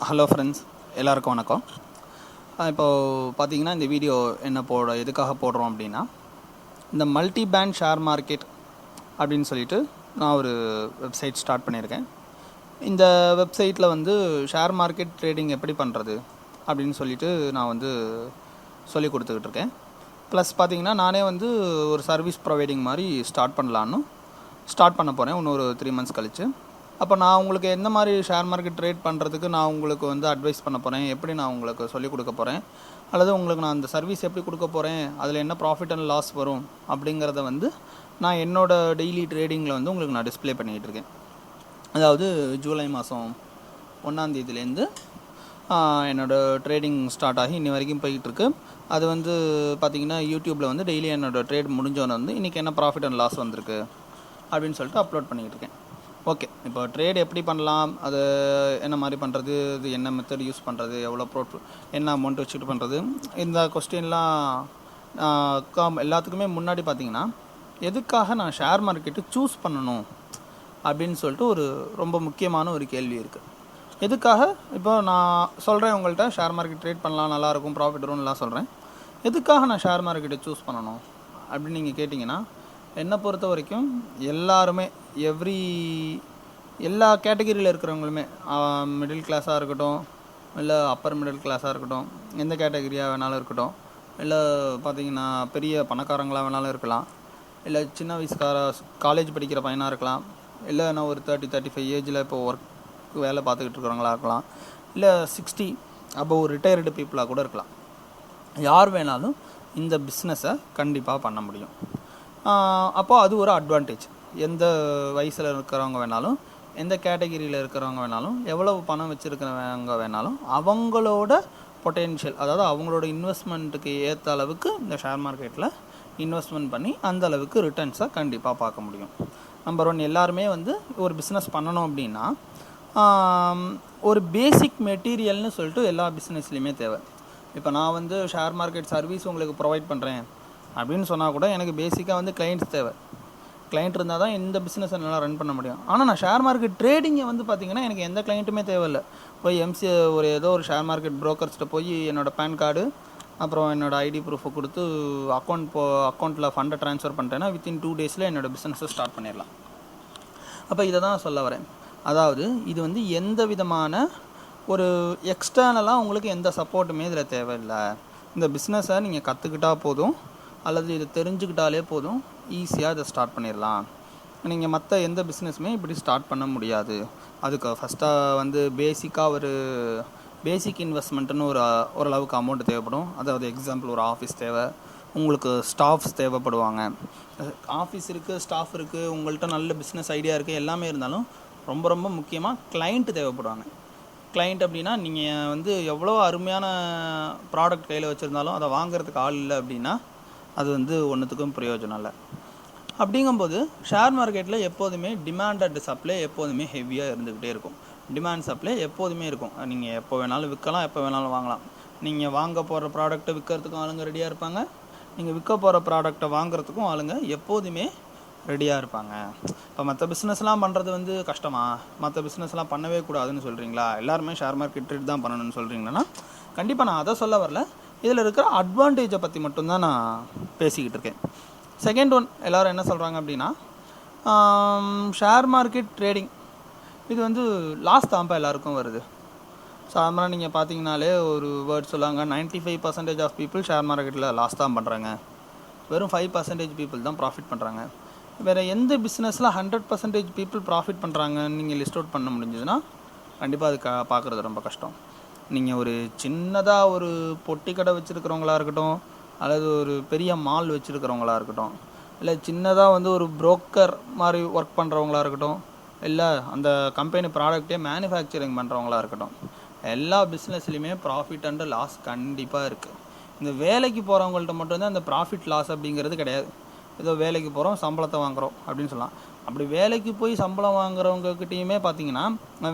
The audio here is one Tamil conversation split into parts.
ஹலோ ஃப்ரெண்ட்ஸ், எல்லாருக்கும் வணக்கம். இப்போது பார்த்தீங்கன்னா இந்த வீடியோ எதுக்காக போடுறோம் அப்படின்னா, இந்த மல்டி பேண்ட் ஷேர் மார்க்கெட் அப்படின்னு சொல்லிட்டு நான் ஒரு வெப்சைட் ஸ்டார்ட் பண்ணியிருக்கேன். இந்த வெப்சைட்டில் வந்து ஷேர் மார்க்கெட் ட்ரேடிங் எப்படி பண்ணுறது அப்படின்னு சொல்லிட்டு நான் வந்து சொல்லி கொடுத்துக்கிட்டு இருக்கேன். ப்ளஸ் பார்த்தீங்கன்னா நானே வந்து ஒரு சர்வீஸ் ப்ரொவைடிங் மாதிரி ஸ்டார்ட் பண்ண போகிறேன் இன்னொரு 3 months கழிச்சு. அப்போ நான் உங்களுக்கு எந்த மாதிரி ஷேர் மார்க்கெட் ட்ரேட் பண்ணுறதுக்கு நான் உங்களுக்கு வந்து அட்வைஸ் பண்ண போகிறேன், எப்படி நான் உங்களுக்கு சொல்லிக் கொடுக்க போகிறேன், அல்லது உங்களுக்கு நான் அந்த சர்வீஸ் எப்படி கொடுக்க போகிறேன், அதில் என்ன ப்ராஃபிட் அண்ட் லாஸ் வரும் அப்படிங்கிறத வந்து நான் என்னோடய டெய்லி ட்ரேடிங்கில் வந்து உங்களுக்கு நான் டிஸ்பிளே பண்ணிக்கிட்டு இருக்கேன். அதாவது ஜூலை மாதம் 1ஆம் தேதியிலேருந்து என்னோடய ட்ரேடிங் ஸ்டார்ட் ஆகி இன்னி வரைக்கும் போய்கிட்டுருக்கு. அது வந்து பார்த்திங்கன்னா யூடியூப்பில் வந்து டெய்லி என்னோடய ட்ரேட் முடிஞ்சோன்னு வந்து இன்றைக்கி என்ன ப்ராஃபிட் அண்ட் லாஸ் வந்திருக்கு அப்படின்னு சொல்லிட்டு அப்லோட் பண்ணிக்கிட்டு இருக்கேன். ஓகே, இப்போ ட்ரேட் எப்படி பண்ணலாம், அது என்ன மாதிரி பண்ணுறது, இது என்ன மெத்தட் யூஸ் பண்ணுறது, எவ்வளோ என்ன அமௌண்ட் வச்சுட்டு பண்ணுறது, இந்த கொஸ்டின்லாம் எல்லாத்துக்குமே முன்னாடி பார்த்தீங்கன்னா எதுக்காக நான் ஷேர் மார்க்கெட்டு சூஸ் பண்ணணும் அப்படின்னு சொல்லிட்டு ஒரு ரொம்ப முக்கியமான ஒரு கேள்வி இருக்குது. எதுக்காக இப்போ நான் சொல்கிறேன் உங்கள்கிட்ட ஷேர் மார்க்கெட் ட்ரேட் பண்ணலாம், நல்லாயிருக்கும், ப்ராஃபிட் வரும்லாம் சொல்கிறேன். எதுக்காக நான் ஷேர் மார்க்கெட்டை சூஸ் பண்ணணும் அப்படின்னு நீங்கள் கேட்டிங்கன்னா, என்னை பொறுத்த வரைக்கும் எல்லாருமே எல்லா கேட்டகிரியில் இருக்கிறவங்களுமே, மிடில் கிளாஸாக இருக்கட்டும், இல்லை அப்பர் மிடில் கிளாஸாக இருக்கட்டும், எந்த கேட்டகிரியாக வேணாலும் இருக்கட்டும், இல்லை பார்த்திங்கன்னா பெரிய பணக்காரங்களாக வேணாலும் இருக்கலாம், இல்லை சின்ன வயசுக்கார காலேஜ் படிக்கிற பையனாக இருக்கலாம், இல்லை நான் ஒரு 30-35 ஏஜில் இப்போ வேலை பார்த்துக்கிட்டு இருக்கிறவங்களா இருக்கலாம், இல்லை 60 above ரிட்டையர்டு பீப்புளாக கூட இருக்கலாம். யார் வேணாலும் இந்த பிஸ்னஸை கண்டிப்பாக பண்ண முடியும். அப்போது அது ஒரு அட்வான்டேஜ். எந்த வயசில் இருக்கிறவங்க வேணாலும், எந்த கேட்டகிரியில் இருக்கிறவங்க வேணாலும், எவ்வளவு பணம் வச்சுருக்கிறவங்க வேணாலும், அவங்களோட பொட்டென்ஷியல், அதாவது அவங்களோட இன்வெஸ்ட்மெண்ட்டுக்கு ஏற்ற அளவுக்கு இந்த ஷேர் மார்க்கெட்டில் இன்வெஸ்ட்மெண்ட் பண்ணி அந்த அளவுக்கு ரிட்டர்ன்ஸை கண்டிப்பாக பார்க்க முடியும். நம்பர் 1, எல்லாருமே வந்து ஒரு பிஸ்னஸ் பண்ணணும் அப்படின்னா ஒரு பேசிக் மெட்டீரியல்னு சொல்லிட்டு எல்லா பிஸ்னஸ்லேயுமே தேவை. இப்போ நான் வந்து ஷேர் மார்க்கெட் சர்வீஸ் உங்களுக்கு ப்ரொவைட் பண்ணுறேன் அப்படின்னு சொன்னால் கூட எனக்கு பேசிக்காக வந்து கிளைண்ட்ஸ் தேவை. கிளைண்ட் இருந்தால் தான் இந்த பிஸ்னஸை நல்லா ரன் பண்ண முடியும். ஆனால் நான் ஷேர் மார்க்கெட் ட்ரேடிங்கை வந்து பார்த்திங்கன்னா எனக்கு எந்த கிளைண்ட்டுமே தேவையில்லை. போய் ஏதோ ஒரு ஷேர் மார்க்கெட் ப்ரோக்கர்ஸ்கிட்ட போய் என்னோடய பேன் கார்டு அப்புறம் என்னோடய ஐடி ப்ரூஃபை கொடுத்து அக்கௌண்ட்டில் ஃபண்டை ட்ரான்ஸ்ஃபர் பண்ணிட்டேன்னா வித்தின் 2 days என்னோடய பிஸ்னஸை ஸ்டார்ட் பண்ணிடலாம். அப்போ இதை தான் சொல்ல வரேன். அதாவது இது வந்து எந்த விதமான ஒரு எக்ஸ்டர்னலாக உங்களுக்கு எந்த சப்போர்ட்டுமே இதில் தேவையில்லை. இந்த பிஸ்னஸை நீங்கள் கற்றுக்கிட்டால் போதும், அல்லது இதை தெரிஞ்சுக்கிட்டாலே போதும், ஈஸியாக இதை ஸ்டார்ட் பண்ணிடலாம். நீங்கள் மற்ற எந்த பிஸ்னஸுமே இப்படி ஸ்டார்ட் பண்ண முடியாது. அதுக்கு ஃபஸ்ட்டாக வந்து பேசிக்காக பேசிக் இன்வெஸ்ட்மெண்ட்டுன்னு ஓரளவுக்கு அமௌண்ட் தேவைப்படும். அதாவது எக்ஸாம்பிள், ஒரு ஆஃபீஸ் தேவை, உங்களுக்கு ஸ்டாஃப்ஸ் தேவைப்படுவாங்க. ஆஃபீஸ் இருக்குது, ஸ்டாஃப் இருக்குது, உங்கள்கிட்ட நல்ல பிஸ்னஸ் ஐடியா இருக்குது, எல்லாமே இருந்தாலும் ரொம்ப ரொம்ப முக்கியமாக கிளைண்ட் தேவைப்படுவாங்க. கிளைண்ட் அப்படின்னா நீங்கள் வந்து எவ்வளோ அருமையான ப்ராடக்ட் கையில் வச்சுருந்தாலும் அதை வாங்குறதுக்கு ஆள் இல்லை அப்படின்னா அது வந்து ஒன்றுத்துக்கும் பிரயோஜனம் இல்லை. அப்படிங்கும்போது ஷேர் மார்க்கெட்டில் எப்போதுமே டிமாண்ட் அண்ட் சப்ளை எப்போதுமே ஹெவியாக இருந்துக்கிட்டே இருக்கும். டிமாண்ட் சப்ளை எப்போதுமே இருக்கும். நீங்கள் எப்போ வேணாலும் விற்கலாம், எப்போ வேணாலும் வாங்கலாம். நீங்கள் வாங்க போகிற ப்ராடக்ட்டை விற்கிறதுக்கும் ஆளுங்க ரெடியாக இருப்பாங்க, நீங்கள் விற்க போகிற ப்ராடக்டை வாங்குறதுக்கும் ஆளுங்க எப்போதுமே ரெடியாக இருப்பாங்க. இப்போ மற்ற பிஸ்னஸ்லாம் பண்ணுறது வந்து கஷ்டமாக, மற்ற பிஸ்னஸ்லாம் பண்ணவே கூடாதுன்னு சொல்கிறீங்களா, எல்லாருமே ஷேர் மார்க்கெட் ட்ரேட் தான் பண்ணணும்னு சொல்கிறீங்கன்னா கண்டிப்பாக நான் அதை சொல்ல வரல. இதில் இருக்கிற அட்வான்டேஜை பற்றி மட்டும்தான் நான் பேசிக்கிட்டு இருக்கேன். செகண்ட் ஒன், எல்லோரும் என்ன சொல்கிறாங்க அப்படின்னா, ஷேர் மார்க்கெட் ட்ரேடிங் இது வந்து லாஸ் தான்ப்பா எல்லாருக்கும் வருது. சாதாரணமாக நீங்கள் பார்த்தீங்கனாலே ஒரு வேர்ட் சொல்லுவாங்க, 95% ஆஃப் பீப்புள் ஷேர் மார்க்கெட்டில் லாஸ் தான் பண்ணுறாங்க, வெறும் 5% பீப்புள் தான் ப்ராஃபிட் பண்ணுறாங்க. வேறு எந்த பிஸ்னஸில் 100% பீப்புள் ப்ராஃபிட் பண்ணுறாங்கன்னு நீங்கள் லிஸ்ட் அவுட் பண்ண முடிஞ்சதுன்னா கண்டிப்பாக அது பார்க்குறது ரொம்ப கஷ்டம். நீங்கள் ஒரு சின்னதாக ஒரு பொட்டி கடை வச்சுருக்கிறவங்களா இருக்கட்டும், அல்லது ஒரு பெரிய மால் வச்சுருக்கிறவங்களா இருக்கட்டும், இல்லை சின்னதாக வந்து ஒரு புரோக்கர் மாதிரி ஒர்க் பண்ணுறவங்களா இருக்கட்டும், இல்லை அந்த கம்பெனி ப்ராடக்டே மேனுஃபேக்சரிங் பண்ணுறவங்களா இருக்கட்டும், எல்லா பிஸ்னஸ்லையுமே ப்ராஃபிட் அண்ட் லாஸ் கண்டிப்பாக இருக்குது. இந்த வேலைக்கு போகிறவங்கள்ட்ட மட்டும்தான் இந்த ப்ராஃபிட் லாஸ் அப்படிங்கிறது கிடையாது. ஏதோ வேலைக்கு போகிறோம், சம்பளத்தை வாங்குகிறோம் அப்படின்னு சொல்லலாம். அப்படி வேலைக்கு போய் சம்பளம் வாங்குறவங்கக்கிட்டேயுமே பார்த்தீங்கன்னா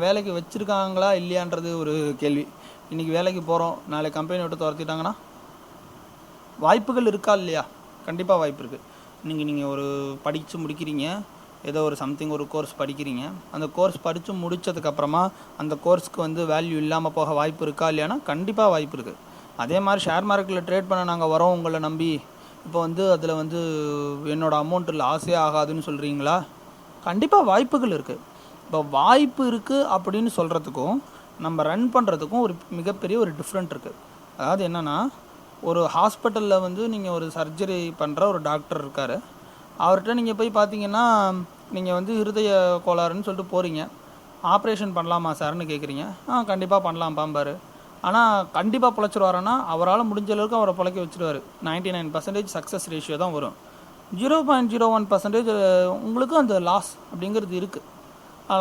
வேலைக்கு வச்சுருக்காங்களா இல்லையான்றது ஒரு கேள்வி. இன்றைக்கி வேலைக்கு போகிறோம், நாளைக்கு கம்பெனி விட்டு துரத்திட்டாங்கன்னா வாய்ப்புகள் இருக்கா இல்லையா? கண்டிப்பாக வாய்ப்பு இருக்குது. நீங்கள் ஒரு படித்து முடிக்கிறீங்க, ஏதோ ஒரு சம்திங் ஒரு கோர்ஸ் படிக்கிறீங்க, அந்த கோர்ஸ் படித்து முடித்ததுக்கப்புறமா அந்த கோர்ஸ்க்கு வந்து வேல்யூ இல்லாமல் போக வாய்ப்பு இருக்கா இல்லையானா கண்டிப்பாக வாய்ப்பு இருக்குது. அதே மாதிரி ஷேர் மார்க்கெட்டில் ட்ரேட் பண்ண நாங்கள் வரோம் உங்களை நம்பி, இப்போ வந்து அதில் வந்து என்னோடய அமௌண்ட்டு லாஸே ஆகாதுன்னு சொல்கிறீங்களா? கண்டிப்பாக வாய்ப்புகள் இருக்குது. இப்போ வாய்ப்பு இருக்குது அப்படின்னு சொல்கிறதுக்கும் நம்ம ரன் பண்ணுறதுக்கும் ஒரு மிகப்பெரிய ஒரு டிஃப்ரெண்ட் இருக்குது. அதாவது என்னென்னா, ஒரு ஹாஸ்பிட்டலில் வந்து நீங்கள் ஒரு சர்ஜரி பண்ணுற ஒரு டாக்டர் இருக்கார். அவர்கிட்ட நீங்கள் போய் பார்த்தீங்கன்னா, நீங்கள் வந்து இருதய கோளாறுன்னு சொல்லிட்டு போகிறீங்க. ஆப்ரேஷன் பண்ணலாமா சார்னு கேட்குறீங்க. கண்டிப்பாக பண்ணலாம் பாம்பார். ஆனால் கண்டிப்பாக பிழைச்சிருவாருன்னா அவரால் முடிஞ்ச அளவுக்கு அவரை பிழைக்க வச்சுருவார். 99% சக்ஸஸ் ரேஷியோ தான் வரும். 0.01% உங்களுக்கு அந்த லாஸ் அப்படிங்கிறது இருக்குது.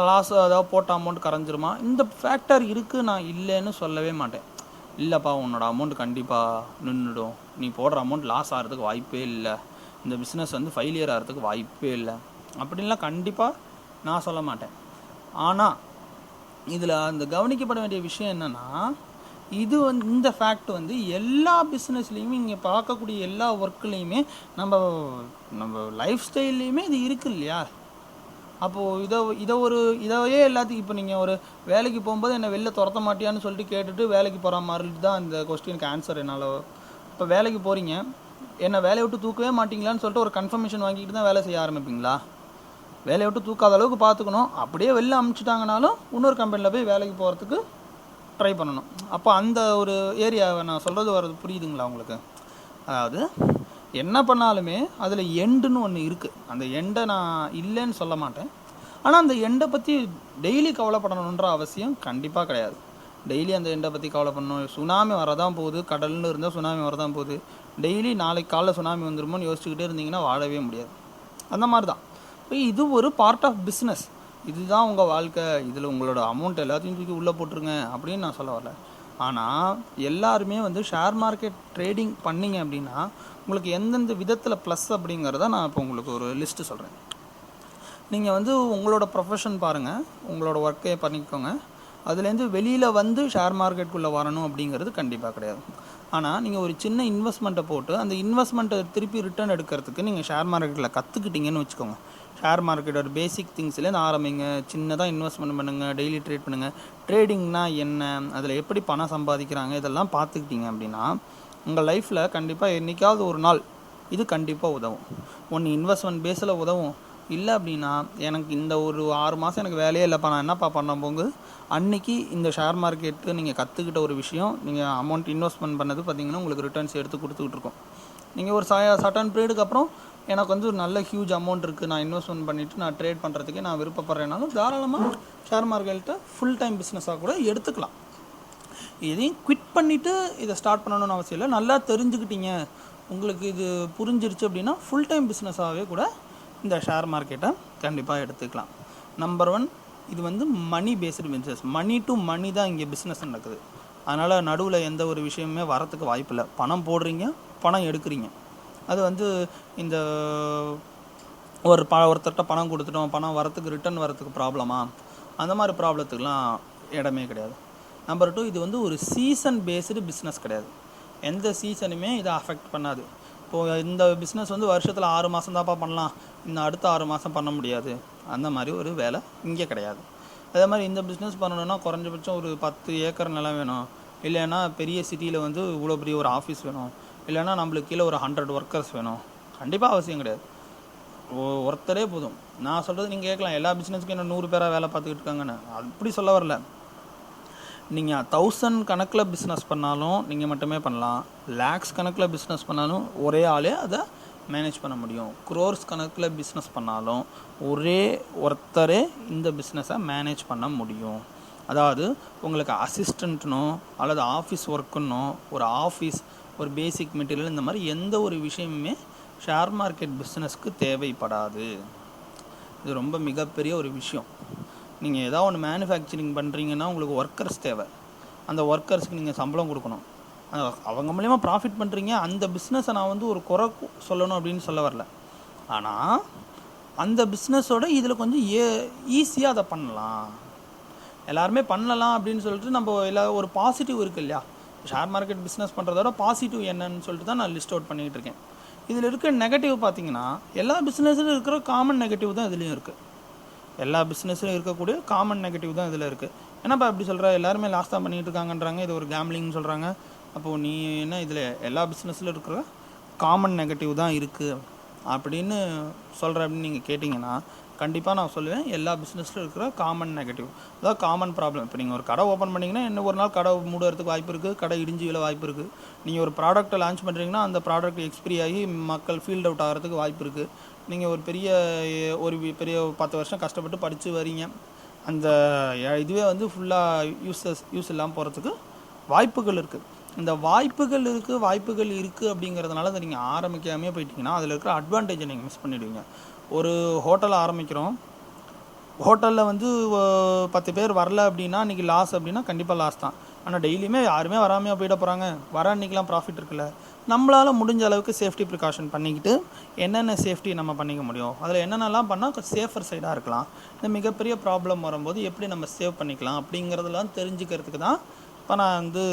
லாஸ் அதாவது போட்ட அமௌண்ட் கரைஞ்சிருமா, இந்த ஃபேக்டர் இருக்குது. நான் இல்லைன்னு சொல்லவே மாட்டேன். இல்லைப்பா உன்னோட அமௌண்ட் கண்டிப்பாக நின்றுடும், நீ போடுற அமௌண்ட் லாஸ் ஆகிறதுக்கு வாய்ப்பே இல்லை, இந்த பிஸ்னஸ் வந்து ஃபெயிலியர் ஆகிறதுக்கு வாய்ப்பே இல்லை அப்படின்லாம் கண்டிப்பாக நான் சொல்ல மாட்டேன். ஆனால் இதில் அந்த கவனிக்கப்பட வேண்டிய விஷயம் என்னென்னா, இது வந்து இந்த ஃபேக்ட் வந்து எல்லா பிஸ்னஸ்லேயுமே இங்கே பார்க்கக்கூடிய எல்லா ஒர்க்லேயுமே நம்ம லைஃப் ஸ்டைல்லையுமே இது இருக்குது இல்லையா? அப்போது இதையே எல்லாத்துக்கும் இப்போ நீங்கள் ஒரு வேலைக்கு போகும்போது என்னை வெளில துரத்த மாட்டியான்னு சொல்லிட்டு கேட்டுட்டு வேலைக்கு போகிற மாதிரி தான் அந்த கொஸ்டினுக்கு ஆன்சர். என்னால் இப்போ வேலைக்கு போகிறீங்க, என்னை வேலையை விட்டு தூக்கவே மாட்டிங்களான்னு சொல்லிட்டு ஒரு கன்ஃபர்மேஷன் வாங்கிட்டு தான் வேலை செய்ய ஆரம்பிப்பீங்களா? வேலையை விட்டு தூக்காத அளவுக்கு பார்த்துக்கணும். அப்படியே வெளில அமுச்சிட்டாங்கனாலும் இன்னொரு கம்பெனியில் போய் வேலைக்கு போகிறதுக்கு ட்ரை பண்ணணும். அப்போ அந்த ஒரு ஏரியாவை நான் சொல்கிறது வர்றது புரியுதுங்களா உங்களுக்கு? அதாவது என்ன பண்ணாலுமே அதில் எண்டுன்னு ஒன்று இருக்குது. அந்த எண்டை நான் இல்லைன்னு சொல்ல மாட்டேன். ஆனால் அந்த எண்டை பற்றி டெய்லி கவலைப்படணுன்ற அவசியம் கண்டிப்பாக கிடையாது. டெய்லி அந்த எண்டை பற்றி கவலை பண்ணணும். சுனாமி வரதான் போகுது, கடல்னு இருந்தால் சுனாமி வரதான் போகுது. டெய்லி நாளைக்கு காலைல சுனாமி வந்துருமோன்னு யோசிச்சுக்கிட்டே இருந்தீங்கன்னா வாழவே முடியாது. அந்த மாதிரி தான் இப்போ இது ஒரு பார்ட் ஆஃப் பிஸ்னஸ். இதுதான் உங்கள் வாழ்க்கை, இதில் உங்களோட அமௌண்ட் எல்லாத்தையும் தூக்கி உள்ளே போட்டுருங்க அப்படின்னு நான் சொல்ல வரல. ஆனால் எல்லாருமே வந்து ஷேர் மார்க்கெட் ட்ரேடிங் பண்ணிங்க அப்படின்னா உங்களுக்கு எந்தெந்த விதத்தில் ப்ளஸ் அப்படிங்கிறத நான் இப்போ உங்களுக்கு ஒரு லிஸ்ட்டு சொல்கிறேன். நீங்கள் வந்து உங்களோட ப்ரொஃபஷன் பாருங்கள், உங்களோட ஒர்க்கே பண்ணிக்கோங்க. அதுலேருந்து வெளியில் வந்து ஷேர் மார்க்கெட்டுக்குள்ளே வரணும் அப்படிங்கிறது கண்டிப்பாக கிடையாது. ஆனால் நீங்கள் ஒரு சின்ன இன்வெஸ்ட்மெண்ட்டை போட்டு அந்த இன்வெஸ்ட்மெண்ட்டை திருப்பி ரிட்டர்ன் எடுக்கிறதுக்கு நீங்கள் ஷேர் மார்க்கெட்டில் கற்றுக்கிட்டீங்கன்னு வச்சுக்கோங்க. ஷேர் மார்க்கெட்டோட பேசிக் திங்ஸ்லேருந்து ஆரம்பிங்க. சின்னதாக இன்வெஸ்ட்மெண்ட் பண்ணுங்கள், டெய்லி ட்ரேட் பண்ணுங்கள். ட்ரேடிங்னா என்ன, அதில் எப்படி பணம் சம்பாதிக்கிறாங்க, இதெல்லாம் பார்த்துக்கிட்டீங்க அப்படின்னா உங்கள் லைஃப்பில் கண்டிப்பாக என்றைக்காவது ஒரு நாள் இது கண்டிப்பாக உதவும். ஒன்று இன்வெஸ்ட்மெண்ட் பேஸில் உதவும். இல்லை அப்படின்னா எனக்கு இந்த ஒரு 6 மாதம் எனக்கு வேலையே இல்லைப்பா, நான் என்னப்பா பண்ண போங்க, அன்றைக்கி இந்த ஷேர் மார்க்கெட்டு நீங்கள் கற்றுக்கிட்ட ஒரு விஷயம், நீங்கள் அமௌண்ட் இன்வெஸ்ட்மெண்ட் பண்ணது பார்த்திங்கன்னா உங்களுக்கு ரிட்டர்ன்ஸ் எடுத்து கொடுத்துக்கிட்டு இருக்கோம். நீங்கள் ஒரு சர்டன் பீரியடுக்கு அப்புறம் எனக்கு வந்து ஒரு நல்ல ஹியூஜ் அமௌண்ட் இருக்குது, நான் இன்வெஸ்ட்மெண்ட் பண்ணிவிட்டு நான் ட்ரேட் பண்ணுறதுக்கே நான் விருப்பப்படுறேனாலும் தாராளமாக ஷேர் மார்க்கெட்டை ஃபுல் டைம் பிஸ்னஸாக கூட எடுத்துக்கலாம். இதையும் குவிட் பண்ணிவிட்டு இதை ஸ்டார்ட் பண்ணணும்னு அவசியம் இல்லை. நல்லா தெரிஞ்சுக்கிட்டீங்க, உங்களுக்கு இது புரிஞ்சிருச்சு அப்படின்னா ஃபுல் டைம் பிஸ்னஸாகவே கூட இந்த ஷேர் மார்க்கெட்டை கண்டிப்பாக எடுத்துக்கலாம். நம்பர் 1, இது வந்து மணி பேஸ்டு பிஸ்னஸ். மணி டு மணி தான் இங்கே பிஸ்னஸ் நடக்குது. அதனால் நடுவில் எந்த ஒரு விஷயமுமே வரத்துக்கு வாய்ப்பு இல்லை. பணம் போடுறீங்க, பணம் எடுக்கிறீங்க. அது வந்து இந்த ஒருத்தர்கிட்ட பணம் கொடுத்துட்டோம், பணம் வரத்துக்கு ரிட்டர்ன் வரத்துக்கு ப்ராப்ளமா, அந்த மாதிரி ப்ராப்ளத்துக்குலாம் இடமே கிடையாது. நம்பர் 2, இது வந்து ஒரு சீசன் பேஸ்டு பிஸ்னஸ் கிடையாது. எந்த சீசனுமே இதை அஃபெக்ட் பண்ணாது. இப்போது இந்த பிஸ்னஸ் வந்து வருஷத்தில் 6 மாதம் தான்ப்பா பண்ணலாம், இன்னும் அடுத்த 6 மாதம் பண்ண முடியாது, அந்த மாதிரி ஒரு வேலை இங்கே கிடையாது. அதே மாதிரி இந்த பிஸ்னஸ் பண்ணணுன்னா குறைஞ்சபட்சம் ஒரு 10 ஏக்கர் நிலம் வேணும், இல்லைன்னா பெரிய சிட்டியில் வந்து இவ்வளோ பெரிய ஒரு ஆஃபீஸ் வேணும், இல்லைன்னா நம்மளுக்கு கீழே ஒரு 100 ஒர்க்கர்ஸ் வேணும். கண்டிப்பாக அவசியம் கிடையாது. ஒருத்தரே போதும். நான் சொல்கிறது நீங்கள் கேட்கலாம், எல்லா பிஸ்னஸ்க்கும் என்ன 100 பேராக வேலை பார்த்துக்கிட்டு இருக்காங்கன்னு. அப்படி சொல்ல வரல. நீங்கள் 1000 கணக்கில் பிஸ்னஸ் பண்ணாலும் நீங்கள் மட்டுமே பண்ணலாம். லேக்ஸ் கணக்கில் பிஸ்னஸ் பண்ணாலும் ஒரே ஆளே அதை மேனேஜ் பண்ண முடியும். க்ரோர்ஸ் கணக்கில் பிஸ்னஸ் பண்ணாலும் ஒரே ஒருத்தரே இந்த பிஸ்னஸை மேனேஜ் பண்ண முடியும். அதாவது உங்களுக்கு அசிஸ்டண்ட்னோ அல்லது ஆஃபீஸ் ஒர்க்குன்னோ ஒரு ஆஃபீஸ், ஒரு பேசிக் மெட்டீரியல், இந்த மாதிரி எந்த ஒரு விஷயமுமே ஷேர் மார்க்கெட் பிஸ்னஸ்க்கு தேவைப்படாது. இது ரொம்ப மிகப்பெரிய ஒரு விஷயம். நீங்கள் ஏதாவது ஒன்று மேனுஃபேக்சரிங் பண்ணுறீங்கன்னா உங்களுக்கு ஒர்க்கர்ஸ் தேவை. அந்த ஒர்க்கர்ஸ்க்கு நீங்கள் சம்பளம் கொடுக்கணும். அவங்க மூலயமா ப்ராஃபிட் பண்ணுறீங்க. அந்த பிஸ்னஸை நான் வந்து ஒரு குறை சொல்லணும் அப்படின்னு சொல்ல வரல. ஆனால் அந்த பிஸ்னஸோட இதில் கொஞ்சம் ஈஸியாக அதை பண்ணலாம், எல்லாருமே பண்ணலாம் அப்படின்னு சொல்லிட்டு நம்ம ஒரு பாசிட்டிவ் இருக்குது இல்லையா? ஷேர் மார்க்கெட் பிஸ்னஸ் பண்ணுறதோட பாசிட்டிவ் என்னன்னு சொல்லிட்டு தான் நான் லிஸ்ட் அவுட் பண்ணிகிட்டு இருக்கேன். இதில் இருக்க நெகட்டிவ் பார்த்தீங்கன்னா எல்லா பிஸ்னஸ்லையும் இருக்கிற காமன் நெகட்டிவ் தான் இதுலேயும் இருக்குது. எல்லா பிஸ்னஸ்லையும் இருக்கக்கூடிய காமன் நெகட்டிவ் தான் இதில் இருக்குது. என்னப்பா எப்படி சொல்கிற, எல்லாருமே லாஸ் தான் பண்ணிகிட்டு இருக்காங்கன்றாங்க, இது ஒரு கேம்லிங்னு சொல்கிறாங்க. அப்போது நீ என்ன இதில் எல்லா பிஸ்னஸில் இருக்கிற காமன் நெகட்டிவ் தான் இருக்குது அப்படின்னு சொல்கிற அப்படின்னு நீங்கள் கேட்டிங்கன்னா கண்டிப்பாக நான் சொல்லுவேன் எல்லா பிஸ்னஸில் இருக்கிற காமன் நெகட்டிவ், அதாவது காமன் ப்ராப்ளம். இப்போ நீங்கள் ஒரு கடை ஓப்பன் பண்ணிங்கன்னா என்ன ஒரு நாள் கடை மூடுறதுக்கு வாய்ப்பு இருக்குது, கடை இடிஞ்சு விழ வாய்ப்பு இருக்குது. நீங்கள் ஒரு ப்ராடக்ட்டை லான்ச் பண்ணுறீங்கன்னா அந்த ப்ராடக்ட் எக்ஸ்பிரி ஆகி மக்கள் ஃபீல்ட் அவுட் ஆகிறதுக்கு வாய்ப்பு இருக்குது. நீங்கள் ஒரு பெரிய 10 வருஷம் கஷ்டப்பட்டு படித்து வரீங்க, அந்த இதுவே வந்து ஃபுல்லாக யூஸ் இல்லாமல் போகிறதுக்கு வாய்ப்புகள் இருக்குது. இந்த வாய்ப்புகள் இருக்குது அப்படிங்கிறதுனால அதை நீங்கள் ஆரம்பிக்காமே போயிட்டீங்கன்னா அதில் இருக்கிற அட்வான்டேஜை நீங்கள் மிஸ் பண்ணிவிடுவீங்க. ஒரு ஹோட்டலை ஆரம்பிக்கிறோம், ஹோட்டலில் வந்து 10 பேர் வரல அப்படின்னா இன்றைக்கி லாஸ் அப்படின்னா கண்டிப்பாக லாஸ் தான். ஆனால் டெய்லியுமே யாருமே வராமையாக போயிட போகிறாங்க, வர அன்றைக்கெலாம் ப்ராஃபிட் இருக்குல்ல. நம்மளால் முடிஞ்ச அளவுக்கு சேஃப்டி ப்ரிகாஷன் பண்ணிக்கிட்டு என்னென்ன சேஃப்டி நம்ம பண்ணிக்க முடியும், அதில் என்னென்னலாம் பண்ணால் சேஃபர் சைடாக இருக்கலாம், இந்த மிகப்பெரிய ப்ராப்ளம் வரும்போது எப்படி நம்ம சேவ் பண்ணிக்கலாம் அப்படிங்கிறதெல்லாம் தெரிஞ்சுக்கிறதுக்கு தான் இப்போ நான் வந்து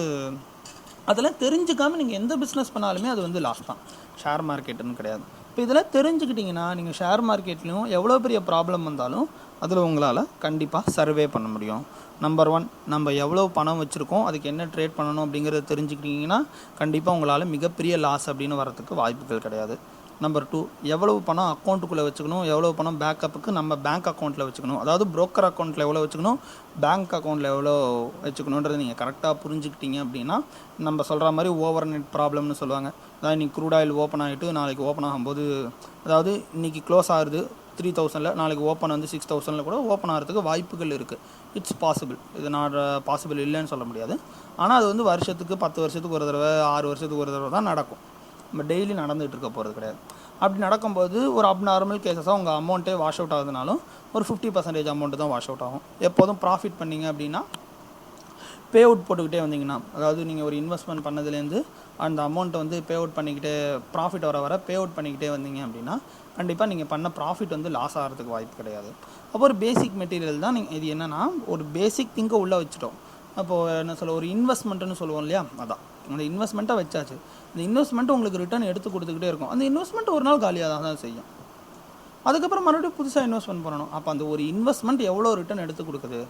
அதெல்லாம் தெரிஞ்சுக்காமல் நீங்கள் எந்த பிஸ்னஸ் பண்ணாலுமே அது வந்து லாஸ் தான். ஷேர் மார்க்கெட்டுன்னு கிடையாது. இப்போ இதெல்லாம் தெரிஞ்சுக்கிட்டிங்கன்னா நீங்கள் ஷேர் மார்க்கெட்லேயும் எவ்வளோ பெரிய ப்ராப்ளம் வந்தாலும் அதில் உங்களால் கண்டிப்பாக சர்வே பண்ண முடியும். நம்பர் 1, நம்ம எவ்வளோ பணம் வச்சுருக்கோம், அதுக்கு என்ன ட்ரேட் பண்ணணும் அப்படிங்கிறத தெரிஞ்சுக்கிட்டிங்கன்னா கண்டிப்பாக உங்களால் மிகப்பெரிய லாஸ் அப்படின்னு வரதுக்கு வாய்ப்புகள் கிடையாது. நம்பர் 2, எவ்வளவு பணம் அக்கௌண்ட்டுக்குள்ளே வச்சுக்கணும், எவ்வளோ பணம் பேக்கப்புக்கு நம்ம பேங்க் அக்கௌண்ட்டில் வச்சுக்கணும், அதாவது புரோக்கர் அக்கௌண்ட்டில் எவ்வளோ வச்சுக்கணும், பேங்க் அக்கௌண்ட்டில் எவ்வளோ வச்சுக்கணுன்றது நீங்கள் கரெக்டாக புரிஞ்சுக்கிட்டீங்க அப்படின்னா நம்ம சொல்கிற மாதிரி ஓவர் நெட் ப்ராப்ளம்னு சொல்லுவாங்க. அதாவது இன்றைக்கி க்ரூட் ஆயில் ஓப்பன் ஆகிட்டு நாளைக்கு ஓப்பன் ஆகும்போது, அதாவது இன்றைக்கி க்ளோஸ் ஆகுது 3000, நாளைக்கு ஓப்பன் வந்து 6000 கூட ஓப்பன் ஆகிறதுக்கு வாய்ப்புகள் இருக்குது. It's possible. இது நான் பாசிபிள் இல்லைன்னு சொல்ல முடியாது. ஆனால் அது வந்து வருஷத்துக்கு 10 வருஷத்துக்கு ஒரு தடவை 6 வருஷத்துக்கு ஒரு தடவை தான் நடக்கும். நம்ம டெய்லி நடந்துகிட்டு இருக்க போகிறது கிடையாது. அப்படி நடக்கும்போது ஒரு அப்நார்மல் கேசஸாக உங்கள் அமௌண்ட்டே வாஷ் அவுட் ஆகுதுனாலும் ஒரு 50% அமௌண்ட்டு தான் வாஷ் அவுட் ஆகும். எப்போதும் ப்ராஃபிட் பண்ணிங்க அப்படின்னா பே அவுட் போட்டுக்கிட்டே வந்தீங்கன்னா, அதாவது நீங்கள் ஒரு இன்வெஸ்ட்மெண்ட் பண்ணதுலேருந்து அந்த அமௌண்ட்டை வந்து பே அவுட் பண்ணிக்கிட்டே ப்ராஃபிட் வர பே அவுட் பண்ணிக்கிட்டே வந்தீங்க அப்படின்னா கண்டிப்பாக நீங்கள் பண்ண ப்ராஃபிட் வந்து லாஸ் ஆகிறதுக்கு வாய்ப்பு கிடையாது. அப்போ ஒரு பேசிக் மெட்டீரியல் தான் நீங்கள். இது என்னென்னா ஒரு பேசிக் திங்கை உள்ளே வச்சுட்டோம். அப்போது என்ன சொல்ல, ஒரு இன்வெஸ்ட்மெண்ட்டுன்னு சொல்லுவோம் இல்லையா, அதான் அந்த இன்வெஸ்ட்மெண்ட்டை வச்சாச்சு. இந்த இன்வெஸ்ட்மெண்ட்டு உங்களுக்கு ரிட்டர்ன் எடுத்து கொடுத்துக்கிட்டே இருக்கும். அந்த இன்வெஸ்ட்மெண்ட் ஒரு நாள் காலியாக தான் செய்யும். அதுக்கப்புறம் மறுபடியும் புதுசாக இன்வெஸ்ட்மெண்ட் பண்ணணும். அப்போ அந்த ஒரு இன்வெஸ்ட்மெண்ட் எவ்வளோ ரிட்டர்ன் எடுத்து கொடுக்குது.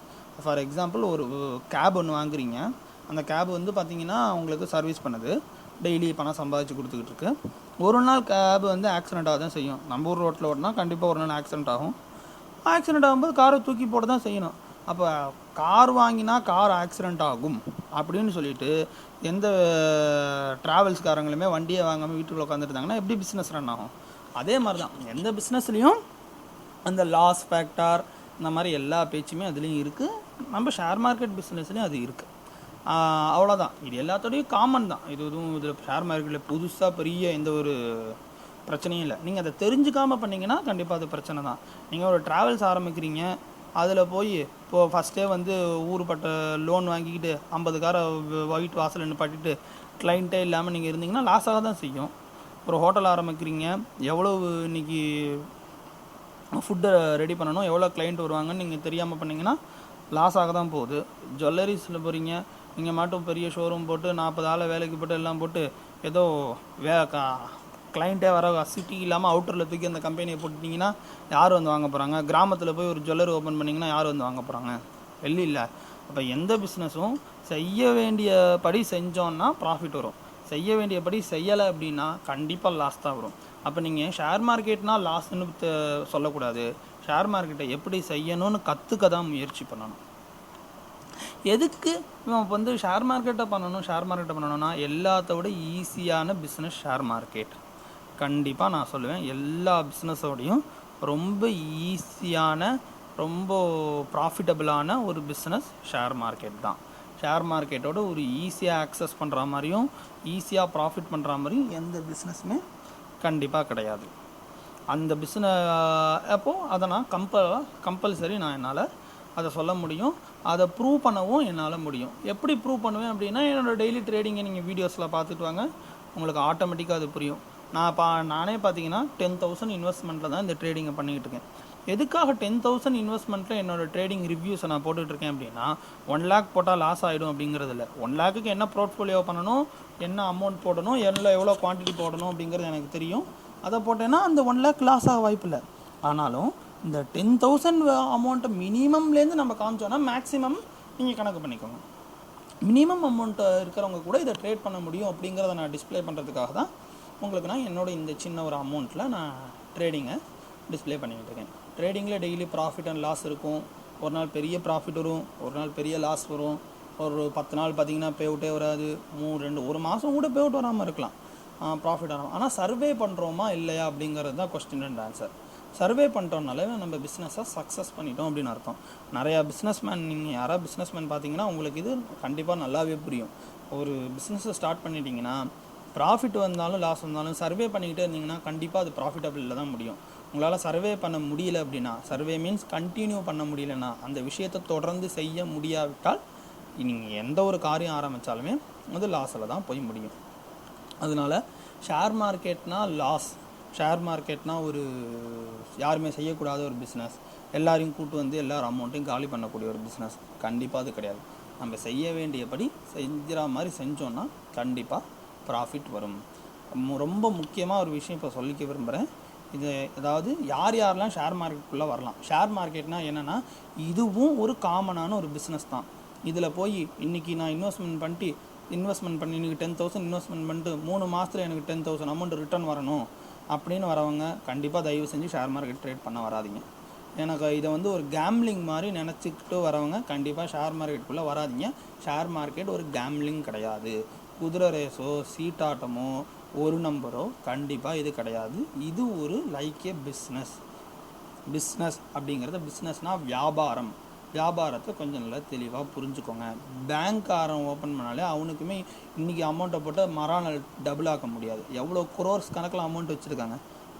ஃபார் எக்ஸாம்பிள் ஒரு கேப் ஒன்று வாங்குறீங்க, அந்த கேப் வந்து பார்த்தீங்கன்னா உங்களுக்கு சர்வீஸ் பண்ணுது, டெய்லி பணம் சம்பாதிச்சு கொடுத்துக்கிட்டு இருக்கு. ஒரு நாள் கேப் வந்து ஆக்சிடென்ட் ஆக தான் செய்யும். நம்ம ஊர் ரோட்டில் ஓட்டினா கண்டிப்பாக ஒரு நாள் ஆக்சிடென்ட் ஆகும். ஆக்சிடென்ட் ஆகும்போது காரை தூக்கி போட தான் செய்யணும். அப்போ கார் வாங்கினா கார் ஆக்சிடென்ட் ஆகும் அப்படின்னு சொல்லிட்டு எந்த ட்ராவல்ஸ்காரங்களுமே வண்டியை வாங்காமல் வீட்டுக்குள்ளே உட்காந்துருந்தாங்கன்னா எப்படி பிஸ்னஸ் ரன் ஆகும்? அதே மாதிரி தான் எந்த பிஸ்னஸ்லேயும் அந்த லாஸ் ஃபேக்டார் இந்த மாதிரி எல்லா பேச்சுமே அதுலேயும் இருக்குது. நம்ம ஷேர் மார்க்கெட் பிஸ்னஸ்லேயும் அது இருக்குது. அவ்வளோதான். இது எல்லாத்தோடையும் காமன் தான். இதுவும் இதில் ஷேர் மார்க்கெட்டில் புதுசாக பெரிய எந்த ஒரு பிரச்சனையும் இல்லை. நீங்கள் அதை தெரிஞ்சுக்காமல் பண்ணிங்கன்னா கண்டிப்பாக அது பிரச்சனை தான். நீங்கள் ஒரு ட்ராவல்ஸ் ஆரம்பிக்கிறீங்க, அதில் போய் இப்போது ஃபஸ்ட்டே வந்து ஊருப்பட்ட லோன் வாங்கிக்கிட்டு 50 காரை வீட்டு வாசல் நிப்பாட்டிட்டு கிளைண்ட்டே இல்லாமல் நீங்கள் இருந்தீங்கன்னா லாஸாக தான் செய்யும். ஒரு ஹோட்டல் ஆரம்பிக்கிறீங்க, எவ்வளவு இன்றைக்கி ஃபுட்டை ரெடி பண்ணணும், எவ்வளோ கிளைண்ட் வருவாங்கன்னு நீங்கள் தெரியாமல் பண்ணிங்கன்னா லாஸாக தான் போகுது. ஜுவல்லரிஸில் போகிறீங்க, நீங்கள் மட்டும் பெரிய ஷோரூம் போட்டு 40 ஆளை வேலைக்கு போட்டு எல்லாம் போட்டு ஏதோ கிளைண்ட்டே வர சிட்டி இல்லாமல் அவுட்டரில் தூக்கி அந்த கம்பெனியை போட்டுட்டிங்கன்னா யார் வந்து வாங்க போகிறாங்க? கிராமத்தில் போய் ஒரு ஜுவல்லரி ஓப்பன் பண்ணிங்கன்னா யார் வந்து வாங்க போகிறாங்க? வெளில இல்லை. அப்போ எந்த பிஸ்னஸும் செய்ய வேண்டிய படி செஞ்சோன்னா ப்ராஃபிட் வரும், செய்ய வேண்டியபடி செய்யலை அப்படின்னா கண்டிப்பாக லாஸ் தான் வரும். அப்போ நீங்கள் ஷேர் மார்க்கெட்னால் லாஸ்ன்னு சொல்லக்கூடாது. ஷேர் மார்க்கெட்டை எப்படி செய்யணும்னு கற்றுக்க தான் முயற்சி பண்ணணும். எதுக்கு இவன் வந்து ஷேர் மார்க்கெட்டை பண்ணணும்னா எல்லாத்தோட ஈஸியான பிஸ்னஸ் ஷேர் மார்க்கெட். கண்டிப்பாக நான் சொல்லுவேன், எல்லா பிஸ்னஸோடையும் ரொம்ப ஈஸியான ரொம்ப ப்ராஃபிட்டபிளான ஒரு பிஸ்னஸ் ஷேர் மார்க்கெட் தான். ஷேர் மார்க்கெட்டோட ஒரு ஈஸியாக ஆக்சஸ் பண்ணுற மாதிரியும் ஈஸியாக ப்ராஃபிட் பண்ணுற மாதிரியும் எந்த பிஸ்னஸுமே கண்டிப்பாக கிடையாது. அந்த அப்போது அதை நான் கம்பல்சரி நான் என்னால் அதை சொல்ல முடியும், அதை ப்ரூவ் பண்ணவும் என்னால் முடியும். எப்படி ப்ரூவ் பண்ணுவேன் அப்படின்னா என்னோடய டெய்லி ட்ரேடிங்கை நீங்கள் வீடியோஸில் பார்த்துட்டு வாங்க, உங்களுக்கு ஆட்டோமேட்டிக்காக அது புரியும். நானே பார்த்தீங்கன்னா 10,000 இன்வெஸ்ட்மெண்ட்டில் தான் இந்த ட்ரேடிங்கை பண்ணிக்கிட்டு இருக்கேன். எதுக்காக 10,000 இன்வெஸ்ட்மெண்ட்டில் என்னோட ட்ரேடிங் ரிவ்யூஸை நான் போட்டுட்ருக்கேன் அப்படின்னா 1 lakh போட்டால் லாஸ் ஆகிடும் அப்படிங்கிறது இல்லை. 1 lakhக்கு என்ன போர்ட்ஃபோலியோ பண்ணணும், என்ன அமௌண்ட் போடணும், எவ்வளோ குவான்டிட்டி போடணும் அப்படிங்கிறது எனக்கு தெரியும். அதை போட்டேன்னா அந்த 1 lakh லாஸ் ஆக வாய்ப்பு இல்லை. ஆனாலும் இந்த 10,000 அமௌண்ட்டை மினிமம்லேருந்து நம்ம காமிச்சோன்னா மேக்ஸிமம் நீங்கள் கணக்கு பண்ணிக்கோங்க. மினிமம் அமௌண்ட்டு இருக்கிறவங்க கூட இதை ட்ரேட் பண்ண முடியும் அப்படிங்கிறத நான் டிஸ்பிளே பண்ணுறதுக்காக தான் உங்களுக்கு நான் என்னோட இந்த சின்ன ஒரு அமௌண்ட்டில் நான் ட்ரேடிங்கை டிஸ்பிளே பண்ணிக்கிட்டு இருக்கேன். ட்ரேடிங்கில் டெய்லி ப்ராஃபிட் அண்ட் லாஸ் இருக்கும். ஒரு நாள் பெரிய ப்ராஃபிட் வரும், ஒரு நாள் பெரிய லாஸ் வரும். ஒரு 10 நாள் பார்த்திங்கன்னா பே அவுட்டே வராது, ஒரு மாதம் கூட பே அவுட் வராமல் இருக்கலாம், ப்ராஃபிட் வராமல். ஆனால் சர்வே பண்ணுறோமா இல்லையா அப்படிங்கிறது தான் கொஸ்டின் அண்ட் ஆன்சர். சர்வே பண்ணுறோம்னாலே நம்ம பிஸ்னஸை சக்ஸஸ் பண்ணிட்டோம் அப்படின்னு அர்த்தம். நிறையா பிஸ்னஸ்மேன், நீங்கள் யாராவது பிஸ்னஸ்மேன் பார்த்தீங்கன்னா உங்களுக்கு இது கண்டிப்பாக நல்லாவே புரியும். ஒரு பிஸ்னஸை ஸ்டார்ட் பண்ணிட்டீங்கன்னா ப்ராஃபிட் வந்தாலும் லாஸ் வந்தாலும் சர்வே பண்ணிக்கிட்டே இருந்தீங்கன்னா கண்டிப்பாக அது ப்ராஃபிட்டபிளில் தான் முடியும். உங்களால் சர்வே பண்ண முடியல அப்படின்னா, சர்வே மீன்ஸ் கண்டினியூ பண்ண முடியலன்னா, அந்த விஷயத்தை தொடர்ந்து செய்ய முடியாவிட்டால் நீங்கள் எந்த ஒரு காரியம் ஆரம்பித்தாலுமே அது லாஸில் தான் போய் முடியும். அதனால் ஷேர் மார்க்கெட்னால் லாஸ், ஷேர் மார்க்கெட்னால் ஒரு யாருமே செய்யக்கூடாத ஒரு பிஸ்னஸ், எல்லாரையும் கூட்டு வந்து எல்லாரும் அமௌண்ட்டையும் காலி பண்ணக்கூடிய ஒரு பிஸ்னஸ் கண்டிப்பாக அது கிடையாது. நம்ம செய்ய வேண்டியபடி செஞ்சுற மாதிரி செஞ்சோன்னா கண்டிப்பாக ப்ராஃபிட் வரும். ரொம்ப முக்கியமாக ஒரு விஷயம் இப்போ சொல்லிக்க விரும்புகிறேன். இது அதாவது யாரெல்லாம் ஷேர் மார்க்கெட்டுக்குள்ளே வரலாம். ஷேர் மார்க்கெட்னால் என்னென்னா இதுவும் ஒரு காமனான ஒரு பிஸ்னஸ் தான். இதில் போய் இன்றைக்கி நான் இன்வெஸ்ட்மெண்ட் பண்ணி இன்றைக்கி 10,000 இன்வெஸ்ட்மெண்ட் பண்ணிட்டு 3 மாதத்தில் எனக்கு 10,000 அமௌண்ட் ரிட்டர்ன் வரணும் அப்படின்னு வரவங்க கண்டிப்பாக தயவு செஞ்சு ஷேர் மார்க்கெட் ட்ரேட் பண்ண வராதிங்க. எனக்கு இதை ஒரு கேம்லிங் மாதிரி நினச்சிக்கிட்டு வரவங்க கண்டிப்பாக ஷேர் மார்க்கெட்டுக்குள்ளே வராதிங்க. ஷேர் மார்க்கெட் ஒரு கேம்லிங் கிடையாது. குதிரை ரேஸோ சீட்டாட்டமோ ஒரு நம்பரோ கண்டிப்பாக இது கிடையாது. இது ஒரு லைக் ஏ பிஸ்னஸ் அப்படிங்கிறது. பிஸ்னஸ்னால் வியாபாரத்தை கொஞ்சம் நல்லா தெளிவாக புரிஞ்சுக்கோங்க. பேங்க்காரன் ஓப்பன் பண்ணாலே அவனுக்குமே இன்றைக்கி அமௌண்ட்டை போட்டு மறுநாள் டபுள் ஆக்க முடியாது. எவ்வளோ குரோர்ஸ் கணக்கில் அமௌண்ட் வச்சுருக்காங்க.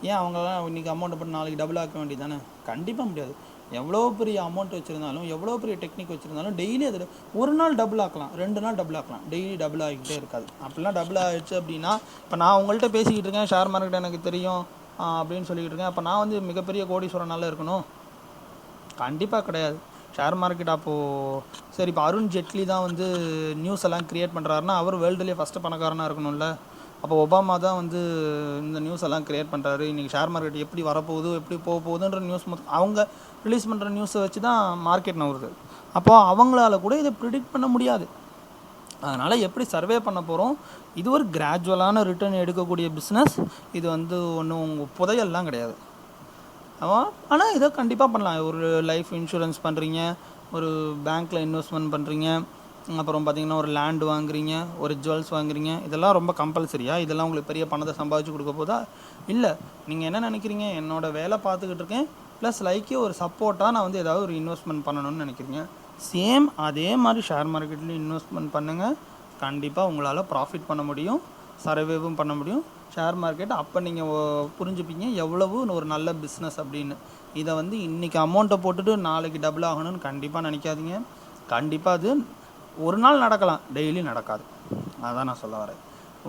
ஏன் அவங்களாம் இன்றைக்கி அமௌண்ட்டை போட்டு நாளைக்கு டபுள் ஆக்க வேண்டியது தானே? கண்டிப்பாக முடியாது. எவ்வளோ பெரிய அமௌண்ட் வச்சுருந்தாலும், எவ்வளோ பெரிய டெக்னிக் வச்சுருந்தாலும் டெய்லி அதில் ஒரு நாள் டபுள் ஆக்கலாம், 2 நாள் டபுள் ஆக்கலாம், டெய்லி டபுள் ஆகிக்கிட்டே இருக்காது. அப்படிலாம் டபுள் ஆகிடுச்சு அப்படின்னா, இப்போ நான் உங்கள்கிட்ட பேசிக்கிட்டு இருக்கேன், ஷேர் மார்க்கெட் எனக்கு தெரியும் அப்படின்னு சொல்லிக்கிட்டு இருக்கேன், அப்போ நான் மிகப்பெரிய கோடீஸ்வரனால இருக்கணும்? கண்டிப்பாக கிடையாது. ஷேர் மார்க்கெட் அப்போது சரி, இப்போ அருண் ஜெட்லி தான் நியூஸ் எல்லாம் க்ரியேட் பண்ணுறாருன்னா அவர் வேர்ல்டுலேயே ஃபஸ்ட்டு பணக்காரனாக இருக்கணும்ல. அப்போ ஒபாமா தான் இந்த நியூஸ் எல்லாம் க்ரியேட் பண்ணுறாரு. இன்றைக்கி ஷேர் மார்க்கெட் எப்படி வரப்போகுது, எப்படி போக போகுதுன்ற நியூஸ் அவங்க ரிலீஸ் பண்ணுற நியூஸை வச்சு தான் மார்க்கெட் நவுறுது. அப்போது அவங்களால கூட இதை ப்ரிடிக்ட் பண்ண முடியாது. அதனால் எப்படி சர்வே பண்ண போகிறோம்? இது ஒரு கிராஜுவலான ரிட்டர்ன் எடுக்கக்கூடிய பிஸ்னஸ். இது ஒன்றும் உங்கள் புதையல்லாம் கிடையாது. ஆனால் இதை கண்டிப்பாக பண்ணலாம். ஒரு லைஃப் இன்சூரன்ஸ் பண்ணுறீங்க, ஒரு பேங்க்கில் இன்வெஸ்ட்மெண்ட் பண்ணுறீங்க, அப்புறம் பார்த்திங்கன்னா ஒரு லேண்ட் வாங்குறீங்க, ஒரு ஜுவல்ஸ் வாங்குறீங்க. இதெல்லாம் ரொம்ப கம்பல்சரியா? இதெல்லாம் உங்களுக்கு பெரிய பணத்தை சம்பாதிச்சு கொடுக்க போதா? இல்லை. நீங்கள் என்ன நினைக்கிறீங்க? என்னோடய வேலை பார்த்துக்கிட்டு இருக்கேன் ப்ளஸ் லைக்கே ஒரு சப்போர்ட்டாக நான் ஏதாவது ஒரு இன்வெஸ்ட்மெண்ட் பண்ணணும்னு நினைக்கிறீங்க. சேம் அதே மாதிரி ஷேர் மார்க்கெட்லேயும் இன்வெஸ்ட்மெண்ட் பண்ணுங்கள். கண்டிப்பாக உங்களால் ப்ராஃபிட் பண்ண முடியும், சர்வேவும் பண்ண முடியும். ஷேர் மார்க்கெட் அப்போ நீங்கள் புரிஞ்சுப்பீங்க எவ்வளவு ஒரு நல்ல பிஸ்னஸ் அப்படின்னு. இதை இன்றைக்கி அமௌண்ட்டை போட்டுட்டு நாளைக்கு டபுள் ஆகணும்னு கண்டிப்பாக நினைக்காதீங்க. கண்டிப்பாக அது ஒரு நாள் நடக்கலாம், டெய்லி நடக்காது. அதான் நான் சொல்ல வரேன்.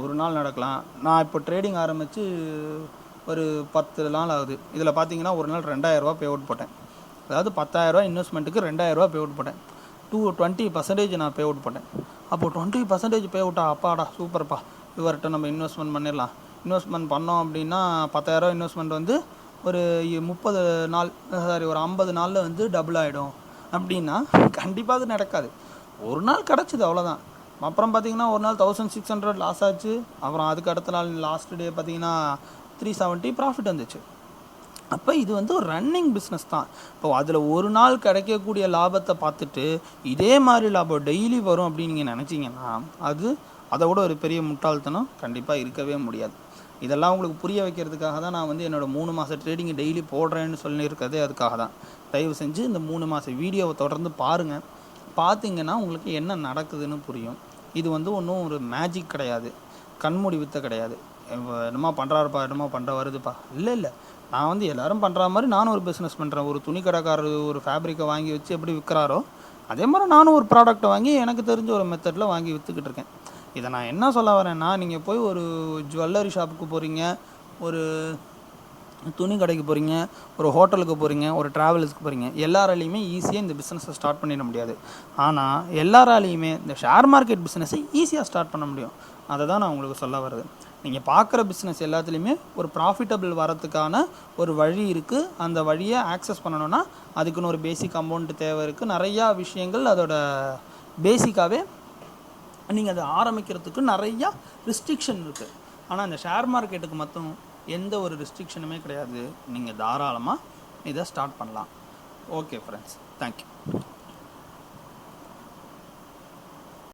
ஒரு நாள் நடக்கலாம். நான் இப்போ ட்ரேடிங் ஆரம்பித்து ஒரு 10 நாள் ஆகுது. இதில் பார்த்தீங்கன்னா ஒரு நாள் 2,000 பே அவுட் போட்டேன். அதாவது 10,000 இன்வெஸ்ட்மெண்ட்டுக்கு 2,000 பே அவுட் போட்டேன். 20% நான் பே அவுட் போட்டேன். அப்போது 20% பே அவுட்டா? அப்பாடா சூப்பர்ப்பா, இவர்கிட்ட நம்ம இன்வெஸ்ட்மெண்ட் பண்ணிடலாம். இன்வெஸ்ட்மெண்ட் பண்ணோம் அப்படின்னா 10,000 இன்வெஸ்ட்மெண்ட் ஒரு 30 நாள் ஒரு 50 நாளில் டபுள் ஆகிடும் அப்படின்னா கண்டிப்பாக அது நடக்காது. ஒரு நாள் கிடச்சிது, அவ்வளோதான். அப்புறம் பார்த்திங்கன்னா ஒரு நாள் 1,600 லாஸ் ஆச்சு. அப்புறம் அதுக்கு அடுத்த நாள் லாஸ்ட் டே பார்த்திங்கன்னா 370 ப்ராஃபிட் வந்துச்சு. அப்போ இது ஒரு ரன்னிங் பிஸ்னஸ் தான். இப்போ அதில் ஒரு நாள் கிடைக்கக்கூடிய லாபத்தை பார்த்துட்டு இதே மாதிரி லாபம் டெய்லி வரும் அப்படின்னு நீங்கள் நினச்சிங்கன்னா அதை விட ஒரு பெரிய முட்டாள்தனம் கண்டிப்பாக இருக்கவே முடியாது. இதெல்லாம் உங்களுக்கு புரிய வைக்கிறதுக்காக தான் நான் என்னோடய 3 மாத ட்ரேடிங் டெய்லி போடுறேன்னு சொல்லியிருக்கிறதே அதுக்காக தான். தயவு செஞ்சு இந்த 3 மாத வீடியோவை தொடர்ந்து பாருங்கள். பார்த்தீங்கன்னா உங்களுக்கு என்ன நடக்குதுன்னு புரியும். இது ஒன்றும் ஒரு மேஜிக் கிடையாது, கண்மூடி வித்தை கிடையாது. என்னமா பண்ணுறாருப்பா, என்னமா பண்ணுற வருதுப்பா, இல்லை. நான் எல்லோரும் பண்ணுற மாதிரி நானும் ஒரு பிஸ்னஸ் பண்ணுறேன். ஒரு துணி கடைக்காரர் ஒரு ஃபேப்ரிக்கை வாங்கி வச்சு எப்படி விற்கிறாரோ அதே மாதிரி நானும் ஒரு ப்ராடக்ட்டை வாங்கி எனக்கு தெரிஞ்ச ஒரு மெத்தடில் வாங்கி விற்றுக்கிட்டு இருக்கேன். இதை நான் என்ன சொல்ல வரேன்னா, நீங்கள் போய் ஒரு ஜுவல்லரி ஷாப்புக்கு போகிறீங்க, ஒரு துணி கடைக்கு போகிறீங்க, ஒரு ஹோட்டலுக்கு போகிறீங்க, ஒரு ட்ராவல்ஸுக்கு போகிறீங்க, எல்லாராலையுமே ஈஸியாக இந்த பிஸ்னஸை ஸ்டார்ட் பண்ணிட முடியாது. ஆனால் எல்லாராலையுமே இந்த ஷேர் மார்க்கெட் பிஸ்னஸை ஈஸியாக ஸ்டார்ட் பண்ண முடியும். அதை தான் நான் உங்களுக்கு சொல்ல வருது. நீங்கள் பார்க்குற பிஸ்னஸ் எல்லாத்துலேயுமே ஒரு ப்ராஃபிட்டபிள் வரத்துக்கான ஒரு வழி இருக்குது. அந்த வழியை ஆக்சஸ் பண்ணணுன்னா அதுக்குன்னு ஒரு பேசிக் அமௌண்ட் தேவை இருக்குது. நிறையா விஷயங்கள் அதோட பேசிக்காகவே நீங்கள் அதை ஆரம்பிக்கிறதுக்கு நிறையா ரெஸ்ட்ரிக்ஷன் இருக்குது. ஆனால் இந்த ஷேர் மார்க்கெட்டுக்கு மட்டும் எந்த ஒரு ரெஸ்ட்ரிக்ஷனுமே கிடையாது. நீங்கள் தாராளமாக இதை ஸ்டார்ட் பண்ணலாம். Okay friends, thank you.